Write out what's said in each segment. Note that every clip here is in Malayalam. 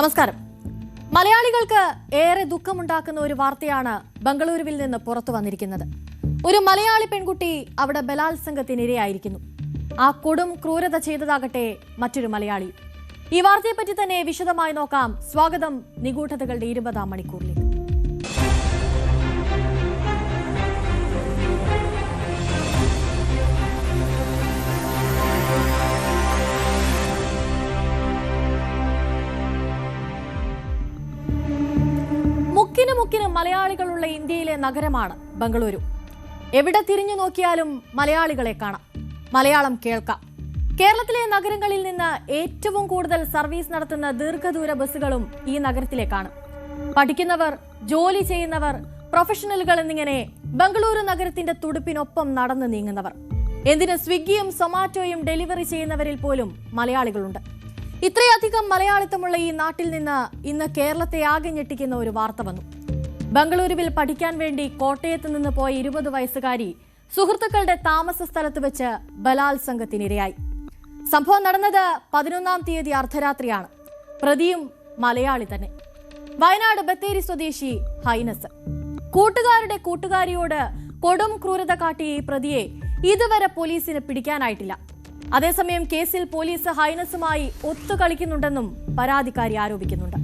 നമസ്കാരം. മലയാളികൾക്ക് ഏറെ ദുഃഖമുണ്ടാക്കുന്ന ഒരു വാർത്തയാണ് ബംഗളൂരുവിൽ നിന്ന് പുറത്തു വന്നിരിക്കുന്നത്. ഒരു മലയാളി പെൺകുട്ടി അവിടെ ബലാത്സംഗത്തിനിരയായിരിക്കുന്നു. ആ കൊടും ക്രൂരത ചെയ്തതാകട്ടെ മറ്റൊരു മലയാളി. ഈ വാർത്തയെപ്പറ്റി തന്നെ വിശദമായി നോക്കാം. സ്വാഗതം നിഗൂഢതകളുടെ 20-ാം മണിക്കൂറിലേക്ക്. മുക്കിന് മലയാളികളുള്ള ഇന്ത്യയിലെ നഗരമാണ് ബംഗളൂരു. എവിടെ തിരിഞ്ഞു നോക്കിയാലും മലയാളികളെ കാണാം, മലയാളം കേൾക്കാം. കേരളത്തിലെ നഗരങ്ങളിൽ നിന്ന് ഏറ്റവും കൂടുതൽ സർവീസ് നടത്തുന്ന ദീർഘദൂര ബസ്സുകളും ഈ നഗരത്തിലേക്കാണ്. പഠിക്കുന്നവർ, ജോലി ചെയ്യുന്നവർ, പ്രൊഫഷണലുകൾ എന്നിങ്ങനെ ബംഗളൂരു നഗരത്തിന്റെ തുടുപ്പിനൊപ്പം നടന്നു നീങ്ങുന്നവർ. എന്തിന് സ്വിഗ്ഗിയും സൊമാറ്റോയും ഡെലിവറി ചെയ്യുന്നവരിൽ പോലും മലയാളികളുണ്ട്. ഇത്രയധികം മലയാളിത്തമുള്ള ഈ നാട്ടിൽ നിന്ന് ഇന്ന് കേരളത്തെ ആകെ ഞെട്ടിക്കുന്ന ഒരു വാർത്ത വന്നു. ബംഗളൂരുവിൽ പഠിക്കാൻ വേണ്ടി കോട്ടയത്ത് നിന്ന് പോയ 20 വയസ്സുകാരി സുഹൃത്തുക്കളുടെ താമസ സ്ഥലത്ത് വെച്ച് ബലാത്സംഗത്തിനിരയായി. സംഭവം നടന്നത് 11-ാം തീയതി അർദ്ധരാത്രിയാണ്. പ്രതിയും മലയാളി തന്നെ, വയനാട് ബത്തേരി സ്വദേശി ഹൈനസ്. കൂട്ടുകാരുടെ കൂട്ടുകാരിയോട് കൊടും ക്രൂരത കാട്ടിയ ഈ പ്രതിയെ ഇതുവരെ പോലീസിന് പിടിക്കാനായിട്ടില്ല. അതേസമയം കേസിൽ പോലീസ് ഹൈനസുമായി ഒത്തുകളിക്കുന്നുണ്ടെന്നും പരാതിക്കാരി ആരോപിക്കുന്നുണ്ട്.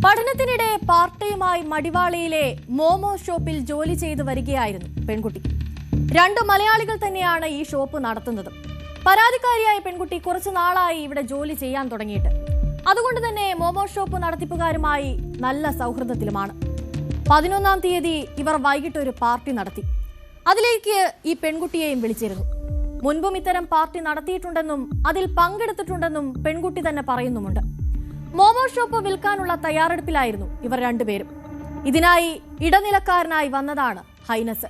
പഠനത്തിനിടെ പാർട്ടിയുമായി മടിവാളിയിലെ മോമോ ഷോപ്പിൽ ജോലി ചെയ്തു വരികയായിരുന്നു പെൺകുട്ടി. 2 മലയാളികൾ തന്നെയാണ് ഈ ഷോപ്പ് നടത്തുന്നത്. പരാതിക്കാരിയായ പെൺകുട്ടി കുറച്ചു നാളായി ഇവിടെ ജോലി ചെയ്യാൻ തുടങ്ങിയിട്ട്. അതുകൊണ്ട് തന്നെ മോമോ ഷോപ്പ് നടത്തിപ്പുകാരുമായി നല്ല സൗഹൃദത്തിലുമാണ്. 11-ാം തീയതി ഇവർ വൈകിട്ട് ഒരു പാർട്ടി നടത്തി. അതിലേക്ക് ഈ പെൺകുട്ടിയെയും വിളിച്ചിരുന്നു. മുൻപും ഇത്തരം പാർട്ടി നടത്തിയിട്ടുണ്ടെന്നും അതിൽ പങ്കെടുത്തിട്ടുണ്ടെന്നും പെൺകുട്ടി തന്നെ പറയുന്നുമുണ്ട്. മോമോ ഷോപ്പ് വിൽക്കാനുള്ള തയ്യാറെടുപ്പിലായിരുന്നു ഇവർ രണ്ടുപേരും. ഇതിനായി ഇടനിലക്കാരനായി വന്നതാണ് ഹൈനസ്.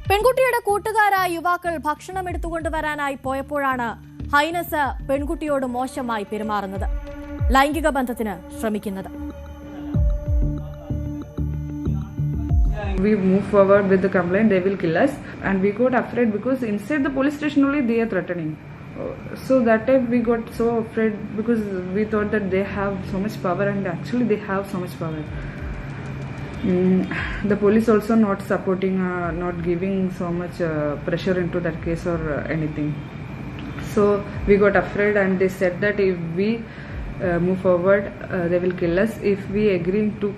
പെൺകുട്ടിയുടെ കൂട്ടുകാരായ യുവാക്കൾ ഭക്ഷണം എടുത്തുകൊണ്ടുവരാനായി പോയപ്പോഴാണ് ഹൈനസ് പെൺകുട്ടിയോട് മോശമായി പെരുമാറുന്നത്, ലൈംഗിക ബന്ധത്തിന് ശ്രമിക്കുന്നത്. We move forward with the complaint, they will kill us, and we got afraid because inside the police station only they are threatening. So that time we got so afraid because we thought that they have so much power, and actually they have so much power. The police also not supporting, not giving so much pressure into that case or anything. So we got afraid, and they said that if we move forward, they will kill us. If we agree to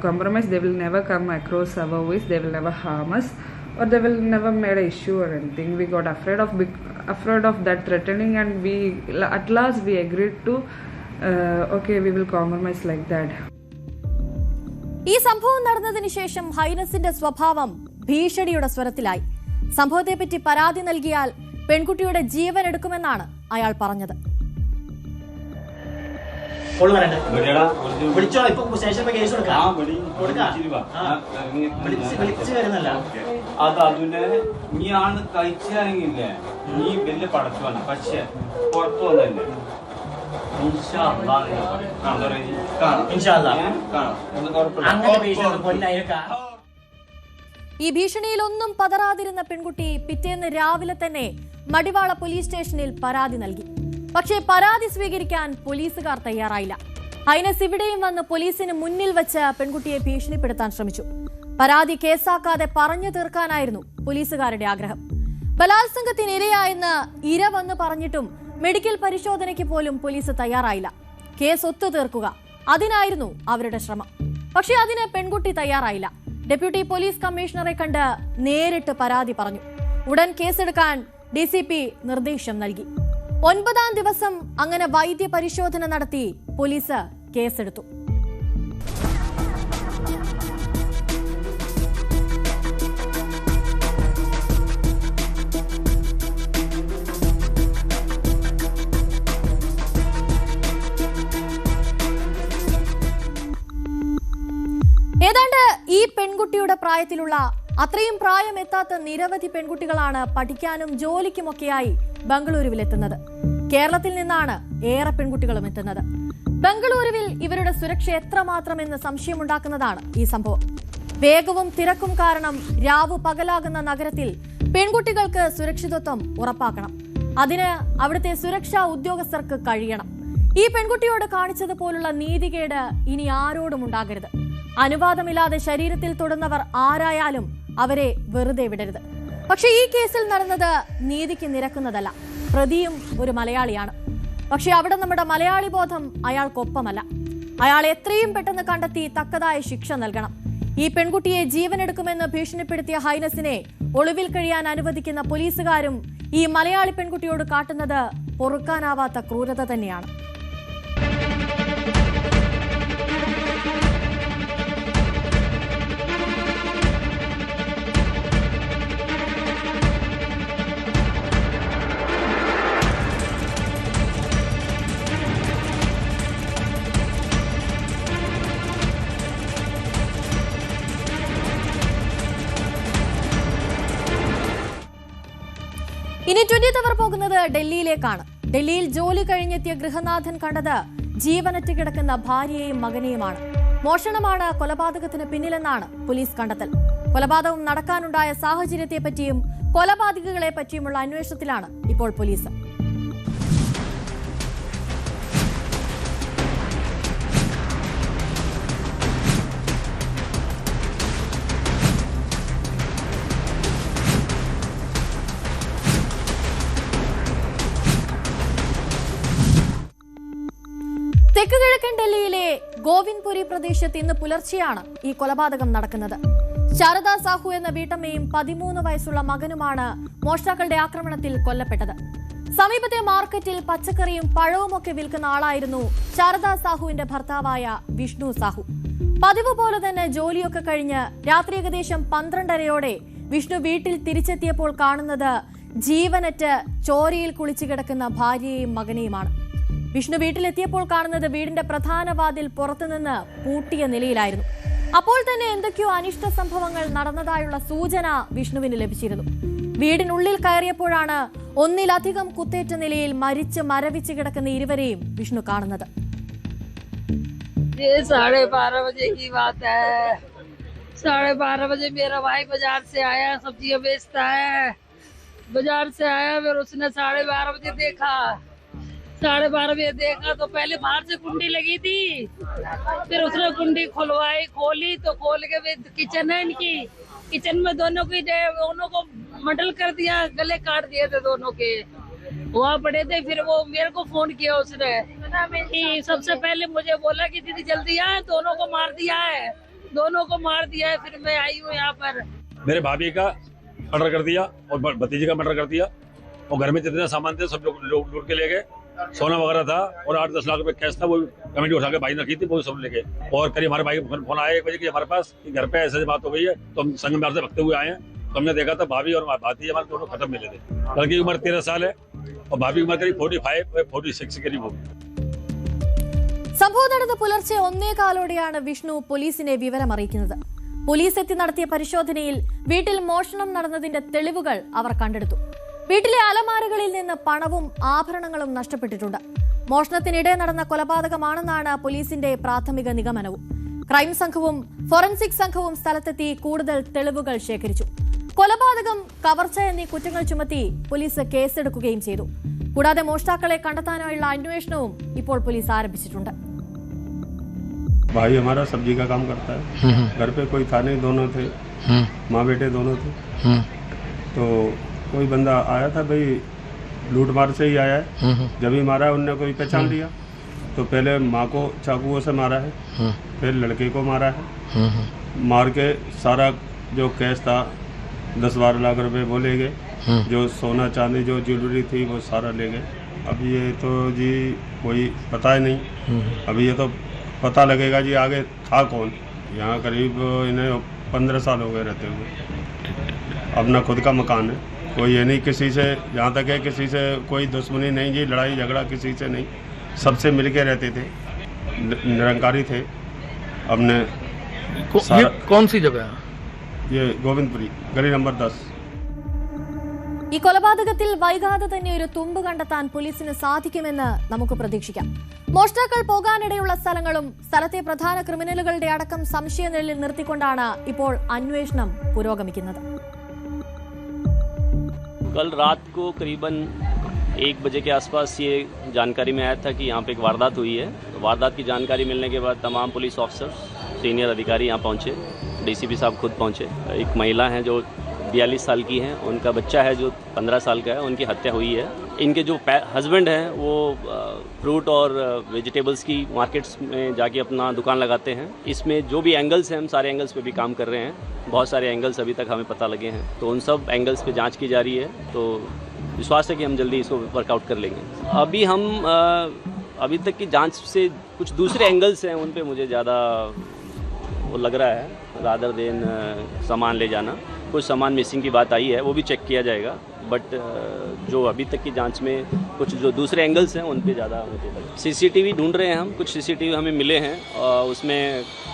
compromise, they will never come across our ways, they will never harm us, or they will never made an issue or anything. We got afraid of that threatening, and we at last we agreed to okay, we will compromise like that. ഈ സംഭവം നടന്നതിന് ശേഷം ഹൈനസിന്റെ സ്വഭാവം ഭീഷണിയുടെ സ്വരത്തിലായി. സംഭവത്തെപ്പറ്റി പരാതി നൽകിയാൽ പെൺകുട്ടിയുടെ ജീവൻ എടുക്കുമെന്നാണ് അയാൾ പറഞ്ഞത്. അത് അതിനെ നീയാണ് കഴിച്ചില്ലേ, നീ വലിയ പടച്ചുവാണ്, പക്ഷെ പുറത്തു വന്നല്ലേ. ഈ ഭീഷണിയിലൊന്നും പതറാതിരുന്ന പെൺകുട്ടി പിറ്റേന്ന് രാവിലെ തന്നെ മടിവാള പോലീസ് സ്റ്റേഷനിൽ പരാതി നൽകി. പക്ഷേ പരാതി സ്വീകരിക്കാൻ പോലീസുകാർ തയ്യാറായില്ല. ഹൈനസ് ഇവിടെയും വന്ന് പോലീസിന് മുന്നിൽ വെച്ച് പെൺകുട്ടിയെ ഭീഷണിപ്പെടുത്താൻ ശ്രമിച്ചു. പരാതി കേസാക്കാതെ പറഞ്ഞു തീർക്കാനായിരുന്നു പോലീസുകാരുടെ ആഗ്രഹം. ബലാത്സംഗത്തിനിരയായെന്ന് ഇര വന്ന് പറഞ്ഞിട്ടും മെഡിക്കൽ പരിശോധനയ്ക്ക് പോലും പോലീസ് തയ്യാറായില്ല. കേസ് ഒത്തുതീർക്കുക, അതിനായിരുന്നു അവരുടെ ശ്രമം. പക്ഷേ അതിന് പെൺകുട്ടി തയ്യാറായില്ല. ഡെപ്യൂട്ടി പോലീസ് കമ്മീഷണറെ കണ്ട് നേരിട്ട് പരാതി പറഞ്ഞു. ഉടൻ കേസെടുക്കാൻ DCP നിർദ്ദേശം നൽകി. 9-ാം ദിവസം അങ്ങനെ വൈദ്യ പരിശോധന നടത്തി പോലീസ് കേസെടുത്തു. ഏതാണ്ട് ഈ പെൺകുട്ടിയുടെ മകളുടെ പ്രായത്തിലുള്ള അത്രയും പ്രായം എത്താത്ത നിരവധി പെൺകുട്ടികളാണ് പഠിക്കാനും ജോലിക്കുമൊക്കെയായി ബംഗളൂരുവിലെത്തുന്നത്. കേരളത്തിൽ നിന്നാണ് ഏറെ പെൺകുട്ടികളും എത്തുന്നത്. ബംഗളൂരുവിൽ ഇവരുടെ സുരക്ഷ എത്രമാത്രമെന്ന് സംശയമുണ്ടാക്കുന്നതാണ് ഈ സംഭവം. വേഗവും തിരക്കും കാരണം രാവു പകലാകുന്ന നഗരത്തിൽ പെൺകുട്ടികൾക്ക് സുരക്ഷിതത്വം ഉറപ്പാക്കണം. അതിന് അവിടുത്തെ സുരക്ഷാ ഉദ്യോഗസ്ഥർക്ക് കഴിയണം. ഈ പെൺകുട്ടിയോട് കാണിച്ചതുപോലുള്ള നീതികേട് ഇനി ആരോടും ഉണ്ടാകരുത്. അനുവാദമില്ലാതെ ശരീരത്തിൽ തൊടുന്നവർ ആരായാലും അവരെ വെറുതെ വിടരുത്. പക്ഷേ ഈ കേസിൽ നടന്നത് നീതിക്ക് നിരക്കുന്നതല്ല. പ്രതിയും ഒരു മലയാളിയാണ്. പക്ഷെ അവിടെ നമ്മുടെ മലയാളി ബോധം അയാൾക്കൊപ്പമല്ല. അയാൾ എത്രയും പെട്ടെന്ന് കണ്ടെത്തി തക്കതായ ശിക്ഷ നൽകണം. ഈ പെൺകുട്ടിയെ ജീവനെടുക്കുമെന്ന് ഭീഷണിപ്പെടുത്തിയ ഹൈനസിനെ ഒളിവിൽ കഴിയാൻ അനുവദിക്കുന്ന പോലീസുകാരും ഈ മലയാളി പെൺകുട്ടിയോട് കാട്ടുന്നത് പൊറുക്കാനാവാത്ത ക്രൂരത തന്നെയാണ്. ഇനി 20th അവർ പോകുന്നത് ഡൽഹിയിലേക്കാണ്. ഡൽഹിയിൽ ജോലി കഴിഞ്ഞെത്തിയ ഗൃഹനാഥൻ കണ്ടത് ജീവനറ്റ് കിടക്കുന്ന ഭാര്യയെയും മകനെയുമാണ്. മോഷണമാണ് കൊലപാതകത്തിന് പിന്നിലെന്നാണ് പോലീസ് കണ്ടെത്തൽ. കൊലപാതകം നടക്കാനുണ്ടായ സാഹചര്യത്തെപ്പറ്റിയും കൊലപാതകികളെ പറ്റിയുമുള്ള അന്വേഷണത്തിലാണ് ഇപ്പോൾ പോലീസ്. തെക്ക് കിഴക്കൻ ഡൽഹിയിലെ ഗോവിന്ദ്പുരി പ്രദേശത്ത് ഇന്ന് പുലർച്ചെയാണ് ഈ കൊലപാതകം നടക്കുന്നത്. ശാരദാ സാഹു എന്ന വീട്ടമ്മയും 13 വയസ്സുള്ള മകനുമാണ് മോഷ്ടാക്കളുടെ ആക്രമണത്തിൽ കൊല്ലപ്പെട്ടത്. സമീപത്തെ മാർക്കറ്റിൽ പച്ചക്കറിയും പഴവുമൊക്കെ വിൽക്കുന്ന ആളായിരുന്നു ശാരദാ സാഹുവിന്റെ ഭർത്താവായ വിഷ്ണു സാഹു. പതിവ് പോലെ തന്നെ ജോലിയൊക്കെ കഴിഞ്ഞ് രാത്രി ഏകദേശം 12:30 വിഷ്ണു വീട്ടിൽ തിരിച്ചെത്തിയപ്പോൾ കാണുന്നത് ജീവനറ്റ് ചോരയിൽ കുളിച്ചു കിടക്കുന്ന ഭാര്യയെയും മകനെയുമാണ്. വിഷ്ണു വീട്ടിലെത്തിയപ്പോൾ കാണുന്നത് വീടിന്റെ പ്രധാന വാതിൽ പുറത്തുനിന്ന് പൂട്ടിയ നിലയിലായിരുന്നു. അപ്പോൾ തന്നെ എന്തൊക്കെയോ അനിഷ്ട സംഭവങ്ങൾ നടന്നതായുള്ള സൂചന വിഷ്ണുവിന് ലഭിച്ചിരുന്നു. വീടിനുള്ളിൽ കയറിയപ്പോഴാണ് ഒന്നിലധികം കുത്തേറ്റ നിലയിൽ മരിച്ച് മരവിച്ച് കിടക്കുന്ന ഇരുവരെയും വിഷ്ണു കാണുന്നത്. 12:30 बजे की बात है। 12:30 बजे मेरा भाई बाजार से आया, सब्जियां बेचता है। बाजार से आया, फिर उसने 12:30 बजे देखा। 12:30 बजे देखा तो पहले बाहर से कुंडी लगी थी, फिर उसने कुंडी खोली तो खोल के किचन है इनकी, किचन में दोनों को मर्डर कर दिया, गले काट दिए थे दोनों के, वहाँ पड़े थे। फिर वो मेरे को फोन किया उसने कि सबसे पहले मुझे बोला कि दीदी जल्दी आए, दोनों को मार दिया है। फिर मैं आई हूँ यहाँ पर। मेरे भाभी का मर्डर कर दिया और भतीजे का मर्डर कर दिया, और घर में जितने सामान थे सब लोग लूट के ले गए। सोना वगैरह था और 8-10 लाख रुपए कैश था, वो कमेटी उठा के भाई ने रखी थी, वो सब लेके। और करीब हमारे भाई फोन आया 1 बजे की हमारे पास कि घर पे ऐसे बात हो गई है, तो हम संग में से भगते हुए आए हैं। तो हमने देखा था भाभी और भाती हमारे दोनों खत्म मिले थे। लड़की की उम्र 13 साल है और भाभी की उम्र करीब 45-46 के करीब होगी। സംഭവം നടന്ന പുലർച്ചെ 1:15 വിഷ്ണു പോലീസിനെ വിവരം അറിയിക്കുന്നത്. പോലീസ് എത്തി നടത്തിയ പരിശോധനയിൽ വീട്ടിൽ മോഷണം നടന്നതിന്റെ തെളിവുകൾ അവർ കണ്ടെടുത്തു. വീട്ടിലെ അലമാരകളിൽ നിന്ന് പണവും ആഭരണങ്ങളും നഷ്ടപ്പെട്ടിട്ടുണ്ട്. മോഷണത്തിനിടെ നടന്ന കൊലപാതകമാണെന്നാണ് പോലീസിന്റെ പ്രാഥമിക നിഗമനവും. ക്രൈം സംഘവും ഫോറൻസിക് സംഘവും സ്ഥലത്തെത്തി കൂടുതൽ തെളിവുകൾ ശേഖരിച്ചു. കൊലപാതകം, കവർച്ച എന്നീ കുറ്റങ്ങൾ ചുമത്തി പോലീസ് കേസെടുക്കുകയും ചെയ്തു. കൂടാതെ മോഷ്ടാക്കളെ കണ്ടെത്താനായുള്ള അന്വേഷണവും ഇപ്പോൾ പോലീസ് ആരംഭിച്ചിട്ടുണ്ട്. भाई हमारा सब्जी का काम करता है, घर पे कोई था नहीं, दोनों थे, माँ बेटे दोनों थे। तो कोई बंदा आया था, भाई लूट मार से ही आया है। जब ही मारा उनने कोई पहचान लिया, तो पहले माँ को चाकुओं से मारा है, फिर लड़के को मारा है। मार के सारा जो कैश था 10-12 लाख रुपए वो ले गए, जो सोना चांदी जो ज्वेलरी थी वो सारा ले गए। अब ये तो जी कोई पता ही नहीं, अभी ये तो पता लगेगा जी आगे था कौन। यहाँ करीब इन्हें 15 साल हो गए रहते हुए। अपना खुद का मकान है, कोई ये नहीं किसी से, जहाँ तक है किसी से कोई दुश्मनी नहीं जी, लड़ाई झगड़ा किसी से नहीं, सबसे मिल के रहते थे, निरंकारी थे। अपने ये कौन सी जगह है? ये गोविंदपुरी गली नंबर 10। ഈ കൊലപാതകത്തിൽ വൈകാതെ തന്നെ ഒരു തുമ്പ് കണ്ടെത്താൻ പോലീസിന് സാധിക്കുമെന്ന് നമുക്ക് പ്രതീക്ഷിക്കാം. മോഷ്ടാക്കൾ പോകാനിടയുള്ള സ്ഥലങ്ങളും സ്ഥലത്തെ പ്രധാന ക്രിമിനലുകളുടെ അടക്കം സംശയനിഴലിൽ നിർത്തിക്കൊണ്ടാണ് ഇപ്പോൾ അന്വേഷണം പുരോഗമിക്കുന്നത്. कल रात को करीबन 1 बजे के आसपास ये जानकारी में आया था कि यहाँ पे एक वारदात हुई है। वारदात की जानकारी मिलने के बाद तमाम पुलिस ऑफिसर्स, सीनियर अधिकारी यहाँ पहुँचे, डीसीपी साहब खुद पहुँचे। एक महिला है जो 42 साल की हैं, उनका बच्चा है जो 15 साल का है, उनकी हत्या हुई है। इनके जो हस्बैंड हैं वो फ्रूट और वेजिटेबल्स की मार्केट्स में जाके अपना दुकान लगाते हैं। इसमें जो भी एंगल्स हैं हम सारे एंगल्स पे भी काम कर रहे हैं। बहुत सारे एंगल्स अभी तक हमें पता लगे हैं, तो उन सब एंगल्स पे जांच की जा रही है। तो विश्वास है कि हम जल्दी इसको वर्कआउट कर लेंगे। अभी हम अभी तक की जांच से कुछ दूसरे एंगल्स हैं उन पे मुझे ज़्यादा वो लग रहा है, रादर देन सामान ले जाना। कुछ सामान मिसिंग की बात आई है, वो भी चेक किया जाएगा, बट जो अभी तक की जांच में कुछ जो दूसरे एंगल्स हैं उन पे ज़्यादा मुझे लगा। सीसीटीवी ढूंढ रहे हैं हम, कुछ सीसीटीवी हमें मिले हैं, उसमें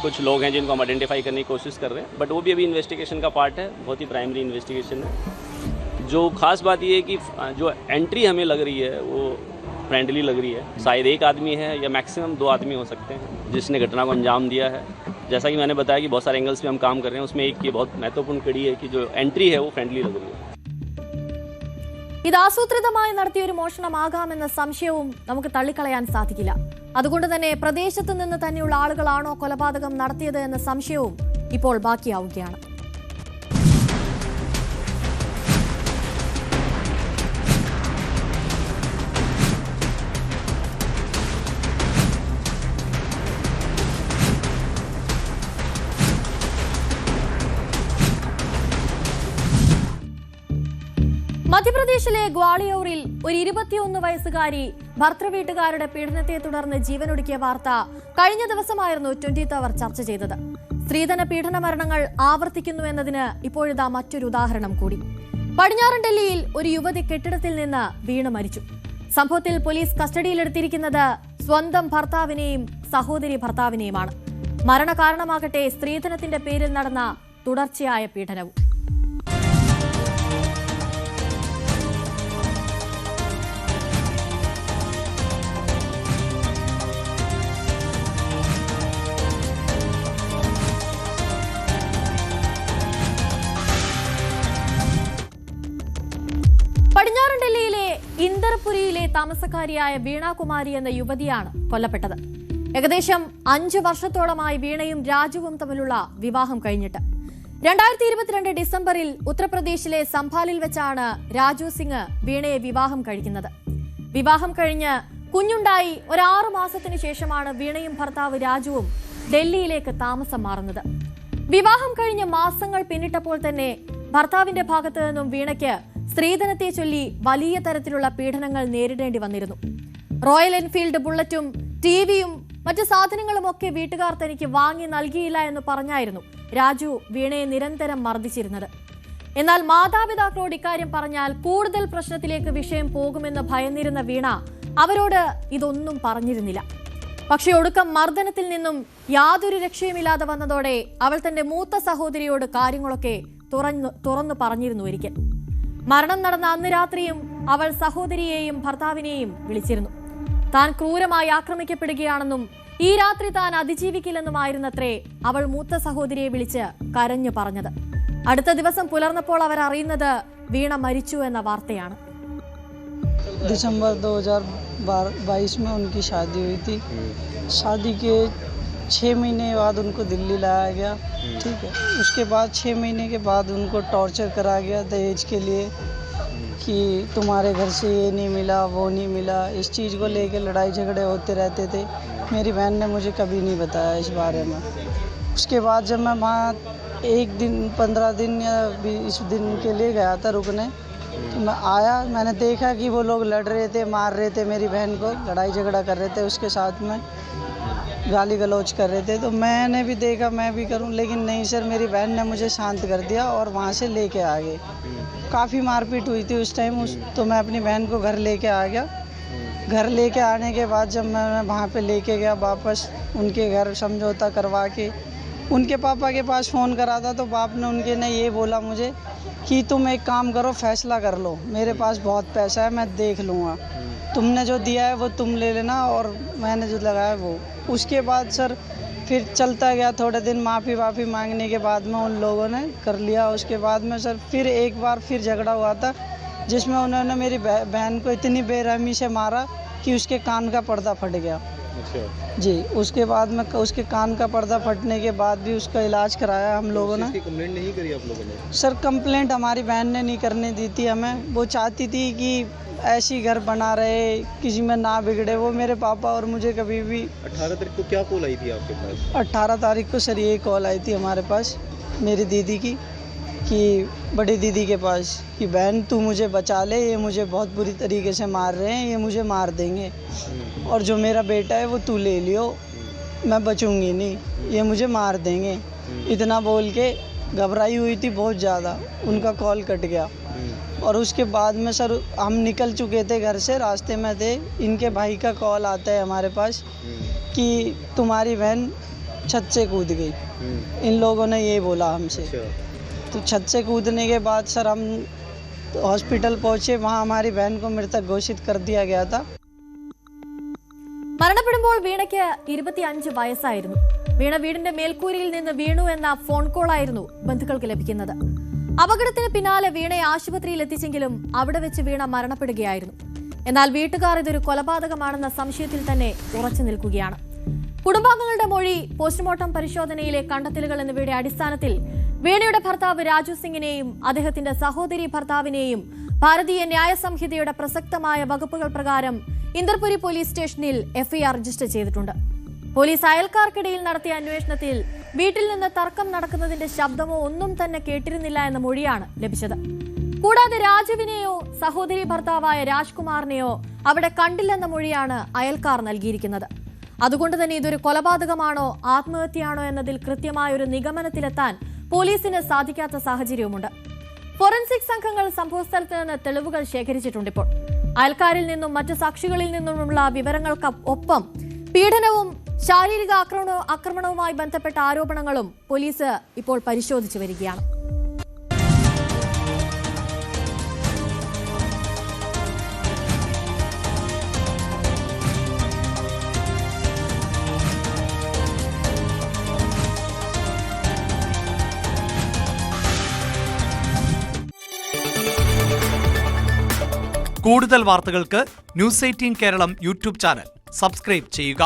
कुछ लोग हैं जिनको हम आइडेंटिफाई करने की कोशिश कर रहे हैं, बट वो भी अभी इन्वेस्टिगेशन का पार्ट है, बहुत ही प्राइमरी इन्वेस्टिगेशन है। जो खास बात ये है कि जो एंट्री हमें लग रही है वो फ्रेंडली लग रही है। शायद एक आदमी है या मैक्सिमम 2 आदमी हो सकते हैं जिसने घटना को अंजाम दिया है। जैसा कि मैंने बताया कि बहुत सारे एंगल्स पे हम काम कर रहे हैं, उसमें एक ये बहुत महत्वपूर्ण कड़ी है कि जो एंट्री है वो फ्रेंडली लग रही है। ഇത് ആസൂത്രിതമായി നടത്തിയ ഒരു മോഷണമാകാമെന്ന സംശയവും നമുക്ക് തള്ളിക്കളയാൻ സാധിക്കില്ല. അതുകൊണ്ട് തന്നെ പ്രദേശത്ത് നിന്ന് തന്നെയുള്ള ആളുകളാണോ കൊലപാതകം നടത്തിയത് എന്ന സംശയവും ഇപ്പോൾ ബാക്കിയാവുകയാണ്. മധ്യപ്രദേശിലെ ഗ്വാളിയോറിൽ ഒരു 21 വയസ്സുകാരി ഭർത്തൃവീട്ടുകാരുടെ പീഡനത്തെ തുടർന്ന് ജീവനൊടുക്കിയ വാർത്ത കഴിഞ്ഞ ദിവസമായിരുന്നു 20th അവർ ചർച്ച ചെയ്തത്. സ്ത്രീധന പീഡന മരണങ്ങൾ ആവർത്തിക്കുന്നു എന്നതിന് ഇപ്പോഴിതാ മറ്റൊരു ഉദാഹരണം കൂടി. പടിഞ്ഞാറൻ ഡൽഹിയിൽ ഒരു യുവതി കെട്ടിടത്തിൽ നിന്ന് വീണ് മരിച്ചു. സംഭവത്തിൽ പോലീസ് കസ്റ്റഡിയിലെടുത്തിരിക്കുന്നത് സ്വന്തം ഭർത്താവിനെയും സഹോദരി ഭർത്താവിനെയുമാണ്. മരണകാരണമാകട്ടെ സ്ത്രീധനത്തിന്റെ പേരിൽ നടന്ന തുടർച്ചയായ പീഡനവും. പടിഞ്ഞാറൻ ഡൽഹിയിലെ ഇന്ദർപുരിയിലെ താമസക്കാരിയായ വീണാകുമാരി എന്ന യുവതിയാണ് കൊല്ലപ്പെട്ടത്. ഏകദേശം 5 വർഷത്തോളമായി വീണയും രാജുവും തമ്മിലുള്ള വിവാഹം കഴിഞ്ഞിട്ട്. 2022 ഡിസംബറിൽ ഉത്തർപ്രദേശിലെ സംഭാലിൽ വെച്ചാണ് രാജു സിംഗ് വീണയെ വിവാഹം കഴിക്കുന്നത്. വിവാഹം കഴിഞ്ഞ് കുഞ്ഞുണ്ടായി 6 മാസത്തിനു ശേഷമാണ് വീണയും ഭർത്താവ് രാജുവും ഡൽഹിയിലേക്ക് താമസം മാറുന്നത്. വിവാഹം കഴിഞ്ഞ് മാസങ്ങൾ പിന്നിട്ടപ്പോൾ തന്നെ ഭർത്താവിന്റെ ഭാഗത്തു നിന്നും വീണയ്ക്ക് സ്ത്രീധനത്തെ ചൊല്ലി വലിയ തരത്തിലുള്ള പീഡനങ്ങൾ നേരിടേണ്ടി വന്നിരുന്നു. റോയൽ എൻഫീൽഡ് ബുള്ളറ്റും ടിവിയും മറ്റു സാധനങ്ങളുമൊക്കെ വീട്ടുകാർ തനിക്ക് വാങ്ങി നൽകിയില്ല എന്ന് പറഞ്ഞായിരുന്നു രാജു വീണയെ നിരന്തരം മർദ്ദിച്ചിരുന്നത്. എന്നാൽ മാതാപിതാക്കളോട് ഇക്കാര്യം പറഞ്ഞാൽ കൂടുതൽ പ്രശ്നത്തിലേക്ക് വിഷയം പോകുമെന്ന് ഭയന്നിരുന്ന വീണ അവരോട് ഇതൊന്നും പറഞ്ഞിരുന്നില്ല. പക്ഷേ ഒടുക്കം മർദ്ദനത്തിൽ നിന്നും യാതൊരു രക്ഷയുമില്ലാതെ വന്നതോടെ അവൾ തന്റെ മൂത്ത സഹോദരിയോട് കാര്യങ്ങളൊക്കെ തുറന്നു പറഞ്ഞിരുന്നു. ഒരിക്കൽ മരണം നടന്ന അന്ന് രാത്രിയും അവൾ സഹോദരിയെയും ഭർത്താവിനെയും വിളിച്ചിരുന്നു. താൻ ക്രൂരമായി ആക്രമിക്കപ്പെടുകയാണെന്നും ഈ രാത്രി താൻ അതിജീവിക്കില്ലെന്നുമായിരുന്നത്രേ അവൾ മൂത്ത സഹോദരിയെ വിളിച്ച് കരഞ്ഞു പറഞ്ഞത്. അടുത്ത ദിവസം പുലർന്നപ്പോൾ അവർ അറിയുന്നത് വീണ മരിച്ചു എന്ന വാർത്തയാണ്. दिसंबर 2022 में उनकी शादी हुई थी। शादी के 6 महीने बाद उनको दिल्ली लाया गया, ठीक है। उसके बाद 6 महीने के बाद उनको टॉर्चर करा गया दहेज के लिए कि तुम्हारे घर से ये नहीं मिला वो नहीं मिला। इस चीज़ को लेके लड़ाई झगड़े होते रहते थे। मेरी बहन ने मुझे कभी नहीं बताया इस बारे में। उसके बाद जब मैं वहाँ 1 दिन 15 दिन या 20 दिन के लिए गया था रुकने, तो मैं आया, मैंने देखा कि वो लोग लड़ रहे थे, मार रहे थे मेरी बहन को, लड़ाई झगड़ा कर रहे थे, उसके साथ में गाली गलौज कर रहे थे। तो मैंने भी देखा मैं भी करूं, लेकिन नहीं सर, मेरी बहन ने मुझे शांत कर दिया और वहाँ से लेके आ गए। काफ़ी मारपीट हुई थी उस टाइम, तो मैं अपनी बहन को घर लेके आ गया। घर लेके आने के बाद जब मैं वहाँ पे लेके गया वापस उनके घर, समझौता करवा के उनके पापा के पास फ़ोन करा था तो बाप ने उनके ने ये बोला मुझे कि तुम एक काम करो, फैसला कर लो, मेरे पास बहुत पैसा है, मैं देख लूँगा, तुमने जो दिया है वो तुम ले लेना और मैंने जो लगाया वो। उसके बाद सर फिर चलता गया, थोड़े दिन माफ़ी वाफ़ी मांगने के बाद में उन लोगों ने कर लिया। उसके बाद में सर फिर एक बार फिर झगड़ा हुआ था जिसमें उन्होंने मेरी बहन को इतनी बेरहमी से मारा कि उसके कान का पर्दा फट गया। अच्छा जी, उसके बाद में उसके कान का पर्दा फटने के बाद भी उसका इलाज कराया हम लोगों ने। कंप्लेंट नहीं करी आप लोगों ने? सर कंप्लेंट हमारी बहन ने नहीं करने दी थी हमें, वो चाहती थी कि ऐसी घर बना रहे, किसी में ना बिगड़े वो मेरे पापा और मुझे कभी भी। 18 तारीख को क्या कॉल आई थी आपके पास? 18 तारीख को सर ये कॉल आई थी हमारे पास मेरी दीदी की, कि बड़ी दीदी के पास, कि बहन तू मुझे बचा ले, ये मुझे बहुत बुरी तरीके से मार रहे हैं, ये मुझे मार देंगे, और जो मेरा बेटा है वो तू ले लियो, मैं बचूंगी नहीं, ये मुझे मार देंगे। इतना बोल के घबराई हुई थी बहुत ज़्यादा, उनका कॉल कट गया। और उसके बाद में सर हम निकल चुके थे घर से, रास्ते में थे, इनके भाई का कॉल आता है हमारे पास कि तुम्हारी बहन छत से कूद गई। इन लोगों ने ये बोला हमसे। तो छत से कूदने के बाद सर हम हॉस्पिटल पहुंचे, वहां हमारी बहन को मृतक घोषित कर दिया गया था। മരണപ്പെടുമ്പോൾ വീണയ്ക്ക് 25 വയസ്സായിരുന്നു. വീണ വീടിന്റെ മേൽക്കൂരയിൽ നിന്ന് വീണു എന്ന ഫോൺ കോളായിരുന്നു ബന്ധുക്കൾക്ക് ലഭിക്കുന്നത്. അപകടത്തിന് പിന്നാലെ വീണയെ ആശുപത്രിയിൽ എത്തിച്ചെങ്കിലും അവിടെ വെച്ച് വീണ മരണപ്പെടുകയായിരുന്നു. എന്നാൽ വീട്ടുകാർ ഇതൊരു കൊലപാതകമാണെന്ന സംശയത്തിൽ തന്നെ ഉറച്ചു നിൽക്കുകയാണ്. കുടുംബാംഗങ്ങളുടെ മൊഴി, പോസ്റ്റ്മോർട്ടം പരിശോധനയിലെ കണ്ടെത്തലുകൾ എന്നിവയുടെ അടിസ്ഥാനത്തിൽ വീണയുടെ ഭർത്താവ് രാജു സിംഗിനെയും അദ്ദേഹത്തിന്റെ സഹോദരി ഭർത്താവിനെയും ഭാരതീയ ന്യായ സംഹിതയുടെ പ്രസക്തമായ വകുപ്പുകൾ പ്രകാരം ഇന്ദർപുരി പോലീസ് സ്റ്റേഷനിൽ എഫ്ഐആർ രജിസ്റ്റർ ചെയ്തിട്ടുണ്ട്. പോലീസ് അയൽക്കാർക്കിടയിൽ നടത്തിയ അന്വേഷണത്തിൽ വീട്ടിൽ നിന്ന് തർക്കം നടക്കുന്നതിന്റെ ശബ്ദമോ ഒന്നും തന്നെ കേട്ടിരുന്നില്ല എന്ന മൊഴിയാണ് ലഭിച്ചത്. കൂടാതെ രാജുവിനെയോ സഹോദരി ഭർത്താവായ രാജ്കുമാറിനെയോ അവിടെ കണ്ടില്ലെന്ന മൊഴിയാണ് അയൽക്കാർ നൽകിയിരിക്കുന്നത്. അതുകൊണ്ട് തന്നെ ഇതൊരു കൊലപാതകമാണോ ആത്മഹത്യയാണോ എന്നതിൽ കൃത്യമായ ഒരു നിഗമനത്തിലെത്താൻ പോലീസിന് സാധിക്കാത്ത സാഹചര്യവുമുണ്ട്. ഫോറൻസിക് സംഘങ്ങൾ സംഭവസ്ഥലത്ത് നിന്ന് തെളിവുകൾ ശേഖരിച്ചിട്ടുണ്ടിപ്പോൾ. അയൽക്കാരിൽ നിന്നും മറ്റ് സാക്ഷികളിൽ നിന്നുമുള്ള വിവരങ്ങൾക്ക് ഒപ്പം പീഡനവും ശാരീരിക ആക്രമണവുമായി ബന്ധപ്പെട്ട ആരോപണങ്ങളും പോലീസ് ഇപ്പോൾ പരിശോധിച്ചു വരികയാണ്. കൂടുതൽ വാർത്തകൾക്ക് news 18 Keralam YouTube channel subscribe ചെയ്യുക.